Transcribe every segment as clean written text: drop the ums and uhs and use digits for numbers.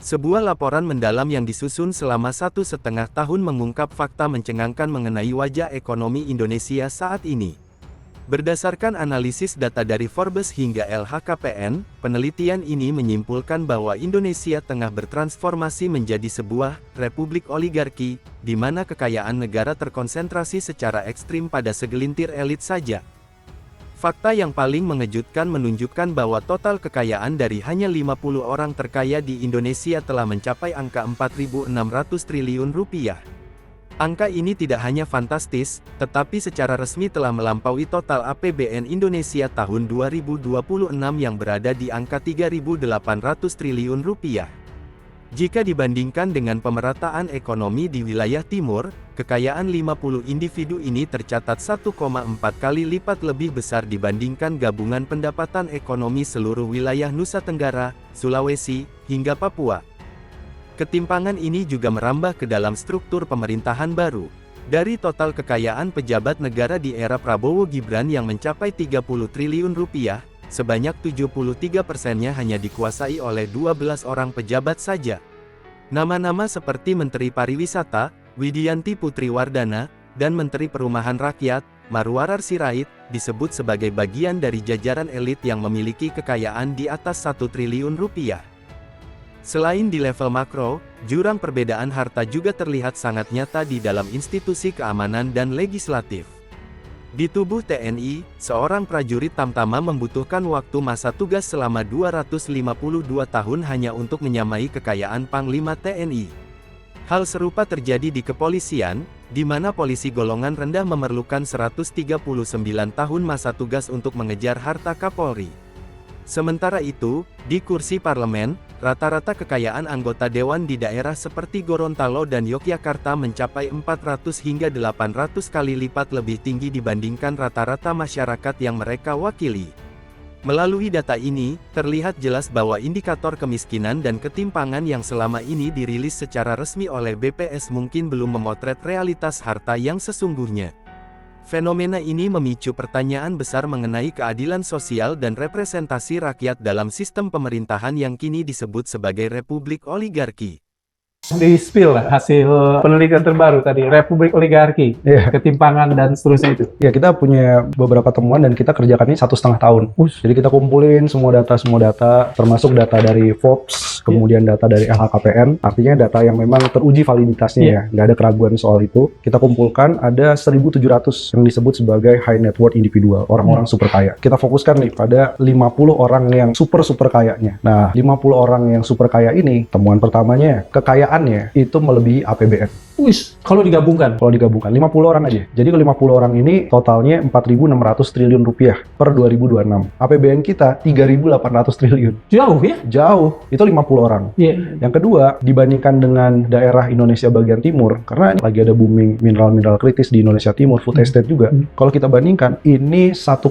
Sebuah laporan mendalam yang disusun selama 1,5 tahun mengungkap fakta mencengangkan mengenai wajah ekonomi Indonesia saat ini. Berdasarkan analisis data dari Forbes hingga LHKPN, penelitian ini menyimpulkan bahwa Indonesia tengah bertransformasi menjadi sebuah republik oligarki, di mana kekayaan negara terkonsentrasi secara ekstrim pada segelintir elit saja. Fakta yang paling mengejutkan menunjukkan bahwa total kekayaan dari hanya 50 orang terkaya di Indonesia telah mencapai angka 4.600 triliun rupiah. Angka ini tidak hanya fantastis, tetapi secara resmi telah melampaui total APBN Indonesia tahun 2026 yang berada di angka 3.800 triliun rupiah. Jika dibandingkan dengan pemerataan ekonomi di wilayah timur, kekayaan 50 individu ini tercatat 1,4 kali lipat lebih besar dibandingkan gabungan pendapatan ekonomi seluruh wilayah Nusa Tenggara, Sulawesi, hingga Papua. Ketimpangan ini juga merambah ke dalam struktur pemerintahan baru. Dari total kekayaan pejabat negara di era Prabowo Gibran yang mencapai 30 triliun rupiah, sebanyak 73%-nya hanya dikuasai oleh 12 orang pejabat saja. Nama-nama seperti Menteri Pariwisata, Widianti Putri Wardana, dan Menteri Perumahan Rakyat, Marwarar Sirait, disebut sebagai bagian dari jajaran elit yang memiliki kekayaan di atas 1 triliun rupiah. Selain di level makro, jurang perbedaan harta juga terlihat sangat nyata di dalam institusi keamanan dan legislatif. Di tubuh TNI, seorang prajurit Tamtama membutuhkan waktu masa tugas selama 252 tahun hanya untuk menyamai kekayaan Panglima TNI. Hal serupa terjadi di kepolisian, di mana polisi golongan rendah memerlukan 139 tahun masa tugas untuk mengejar harta Kapolri. Sementara itu, di kursi parlemen, rata-rata kekayaan anggota dewan di daerah seperti Gorontalo dan Yogyakarta mencapai 400 hingga 800 kali lipat lebih tinggi dibandingkan rata-rata masyarakat yang mereka wakili. Melalui data ini, terlihat jelas bahwa indikator kemiskinan dan ketimpangan yang selama ini dirilis secara resmi oleh BPS mungkin belum memotret realitas harta yang sesungguhnya. Fenomena ini memicu pertanyaan besar mengenai keadilan sosial dan representasi rakyat dalam sistem pemerintahan yang kini disebut sebagai republik oligarki. Di-spill lah hasil penelitian terbaru tadi, Republik Oligarki, ketimpangan dan seterusnya itu. Ya, kita punya beberapa temuan dan kita kerjakan ini 1,5 tahun. Jadi kita kumpulin semua data, termasuk data dari Forbes, kemudian data dari LHKPN, artinya data yang memang teruji validitasnya ya, nggak ada keraguan soal itu. Kita kumpulkan ada 1.700 yang disebut sebagai high net worth individual, orang-orang super kaya. Kita fokuskan nih pada 50 orang yang super kayanya. Nah, 50 orang yang super kaya ini, temuan pertamanya, kekayaan itu melebihi APBN. Kalau digabungkan? Kalau digabungkan, 50 orang aja. Jadi 50 orang ini totalnya 4.600 triliun rupiah per 2026. APBN kita 3.800 triliun. Jauh ya? Jauh. Itu 50 orang. Yang kedua, dibandingkan dengan daerah Indonesia bagian timur, karena ini lagi ada booming mineral-mineral kritis di Indonesia Timur, food estate juga. Kalau kita bandingkan, ini 1,4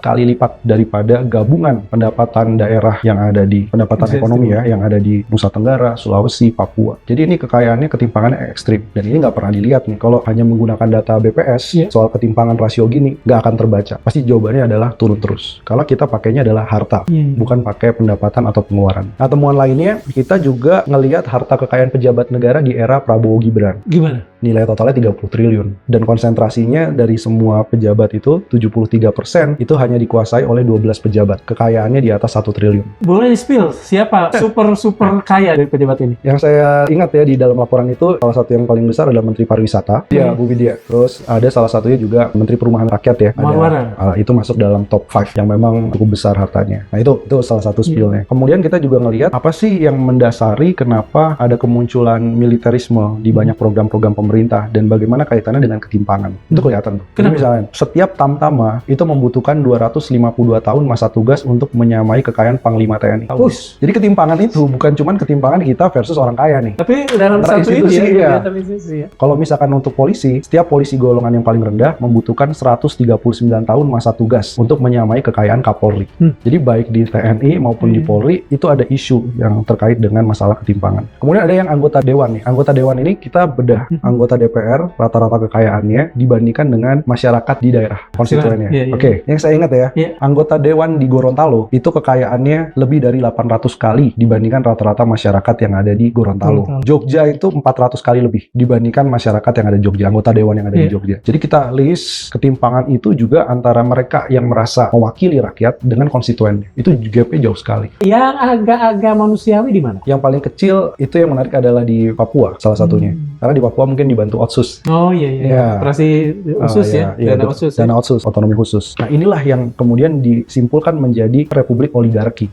kali lipat daripada gabungan pendapatan daerah yang ada di pendapatan ekonomi ya, yang ada di Nusa Tenggara, Sulawesi, Papua. Jadi ini kekayaannya, ketimpangannya ekstrim. Dan ini nggak pernah dilihat nih, kalau hanya menggunakan data BPS, soal ketimpangan rasio gini, nggak akan terbaca. Pasti jawabannya adalah turun terus. Kalau kita pakainya adalah harta, bukan pakai pendapatan atau pengeluaran. Nah, temuan lainnya, kita juga ngelihat harta kekayaan pejabat negara di era Prabowo Gibran. Gimana? Nilai totalnya 30 triliun. Dan konsentrasinya dari semua pejabat itu, 73% itu hanya dikuasai oleh 12 pejabat. Kekayaannya di atas 1 triliun. Boleh di-spill, siapa super kaya dari pejabat ini? Yang saya ingat ya di dalam laporan itu, salah satu yang paling besar adalah Menteri Pariwisata, Bu Widya. Terus ada salah satunya juga Menteri Perumahan Rakyat ya. Itu masuk dalam top 5 yang memang cukup besar hartanya. Nah itu salah satu spillnya. Kemudian kita juga ngelihat apa sih yang mendasari kenapa ada kemunculan militerisme di banyak program-program pemerintah dan bagaimana kaitannya dengan ketimpangan. Itu kelihatan tuh. Jadi misalnya, setiap Tamtama itu membutuhkan 252 tahun masa tugas untuk menyamai kekayaan Panglima TNI. Jadi ketimpangan itu bukan cuma ketimpangan kita versus orang kaya nih. Tapi dalam satu institusi ya. Kalau misalkan untuk polisi, setiap polisi golongan yang paling rendah membutuhkan 139 tahun masa tugas untuk menyamai kekayaan Kapolri. Jadi baik di TNI maupun di Polri itu ada isu yang terkait dengan masalah ketimpangan. Kemudian ada yang anggota dewan nih. Anggota dewan ini kita bedah. Anggota anggota DPR rata-rata kekayaannya dibandingkan dengan masyarakat di daerah konstituennya. Iya, iya. Oke, yang saya ingat ya, Iya. anggota dewan di Gorontalo itu kekayaannya lebih dari 800 kali dibandingkan rata-rata masyarakat yang ada di Gorontalo. Jogja itu 400 kali lebih dibandingkan masyarakat yang ada di Jogja, anggota dewan yang ada di Iya. Jogja. Jadi kita list ketimpangan itu juga antara mereka yang merasa mewakili rakyat dengan konstituennya. Itu gapnya jauh sekali. Yang agak-agak manusiawi di mana? Yang paling kecil itu yang menarik adalah di Papua salah satunya. Karena di Papua mungkin dibantu Otsus. Oh iya, iya. Iya. Operasi khusus ya, Iya, dana khusus. dana otsus, otonomi khusus. Nah inilah yang kemudian disimpulkan menjadi republik oligarki.